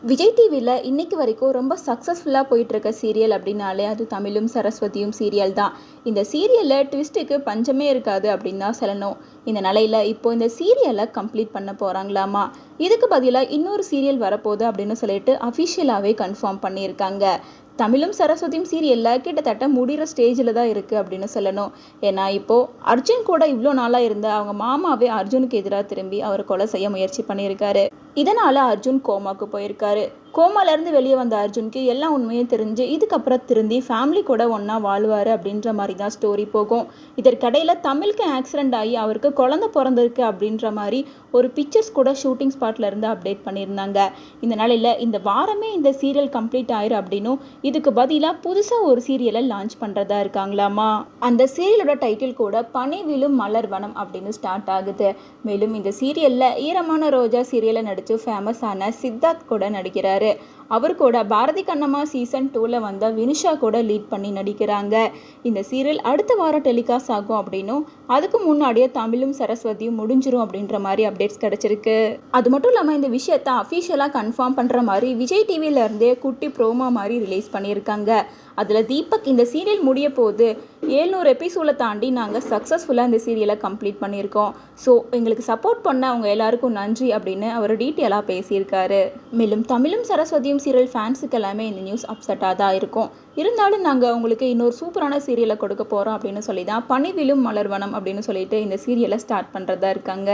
விஜய் டிவியில் இன்னைக்கு வரைக்கும் ரொம்ப சக்ஸஸ்ஃபுல்லாக போயிட்டுருக்க சீரியல் அப்படின்னாலே அது தமிழும் சரஸ்வதியும் சீரியல் தான். இந்த சீரியலில் ட்விஸ்ட்டுக்கு பஞ்சமே இருக்காது அப்படின்னு தான் சொல்லணும். இந்த நிலையில் இப்போ இந்த சீரியலை கம்ப்ளீட் பண்ண போகிறாங்களாமா. இதுக்கு பதிலாக இன்னொரு சீரியல் வரப்போகுது அப்படின்னு சொல்லிட்டு அஃபிஷியலாகவே கன்ஃபார்ம் பண்ணியிருக்காங்க. தமிழும் சரஸ்வதியும் சீரியலில் கிட்டத்தட்ட முடிகிற ஸ்டேஜில் தான் இருக்குது அப்படின்னு சொல்லணும். ஏன்னா இப்போது அர்ஜுன் கூட இவ்வளோ நாளாக இருந்த அவங்க மாமாவே அர்ஜுனுக்கு எதிராக திரும்பி அவரை கொலை செய்ய முயற்சி பண்ணியிருக்காரு. இதனால் அர்ஜுன் கோமாக்கு போயிருக்காரு. கோமாலேருந்து வெளியே வந்த அர்ஜுனுக்கு எல்லா உண்மையும் தெரிஞ்சு இதுக்கப்புறம் திருந்தி ஃபேமிலி கூட ஒன்றா வாழ்வார் அப்படின்ற மாதிரி தான் ஸ்டோரி போகும். இதற்கிடையில் தமிழுக்கு ஆக்சிடெண்ட் ஆகி அவருக்கு குழந்தை பிறந்திருக்கு அப்படின்ற மாதிரி ஒரு பிக்சர்ஸ் கூட ஷூட்டிங் ஸ்பாட்டில் இருந்து அப்டேட் பண்ணியிருந்தாங்க. இந்த நிலையில் இந்த வாரமே இந்த சீரியல் கம்ப்ளீட் ஆயிரும் அப்படின்னும் இதுக்கு பதிலாக புதுசாக ஒரு சீரியலை லான்ச் பண்ணுறதா இருக்காங்களாமா. அந்த சீரியலோட டைட்டில் கூட பனி விழும் மலர் வனம் அப்படின்னு ஸ்டார்ட் ஆகுது. மேலும் இந்த சீரியலில் ஈரமான ரோஜா சீரியலை நடித்து ஃபேமஸான சித்தார்த் கூட நடிக்கிறார். அவர் கூட பாரதி கண்ணம்மா சீசன் 2ல வந்த வினிஷா கூட லீட் பண்ணி நடிக்கிறாங்க. இந்த சீரியல் அடுத்த வாரம் டெலிகாஸ்ட் ஆகும் அப்படின்னும் அதுக்கு முன்னாடியே தமிழும் சரஸ்வதியும் முடிஞ்சிரும் அப்படின்ற மாதிரி அப்டேட்ஸ் கிடைச்சிருக்கு. அது மட்டும் இல்லாமல் இந்த விஷயத்த அஃபிஷியலாக கன்ஃபார்ம் பண்ணுற மாதிரி விஜய் டிவியில இருந்தே குட்டி ப்ரோமோ மாதிரி ரிலீஸ் பண்ணியிருக்காங்க. அதில் தீபக் இந்த சீரியல் முடிய போது 700 எபிசோடை தாண்டி நாங்கள் சக்ஸஸ்ஃபுல்லாக இந்த சீரியலை கம்ப்ளீட் பண்ணியிருக்கோம். ஸோ எங்களுக்கு சப்போர்ட் பண்ண அவங்க எல்லாருக்கும் நன்றி அப்படின்னு அவர் டீட்டெயிலாக பேசியிருக்காரு. மேலும் தமிழும் சரஸ்வதியும் சீரியல் ஃபேன்ஸுக்கு எல்லாமே இந்த நியூஸ் அப்செட்டாக தான் இருக்கும். இருந்தாலும் நாங்கள் உங்களுக்கு இன்னொரு சூப்பரான சீரியலை கொடுக்க போகிறோம் அப்படின்னு சொல்லி தான் பனி விழும் மலர்வனம் அப்படின்னு சொல்லிட்டு இந்த சீரியலை ஸ்டார்ட் பண்ணுறதா இருக்காங்க.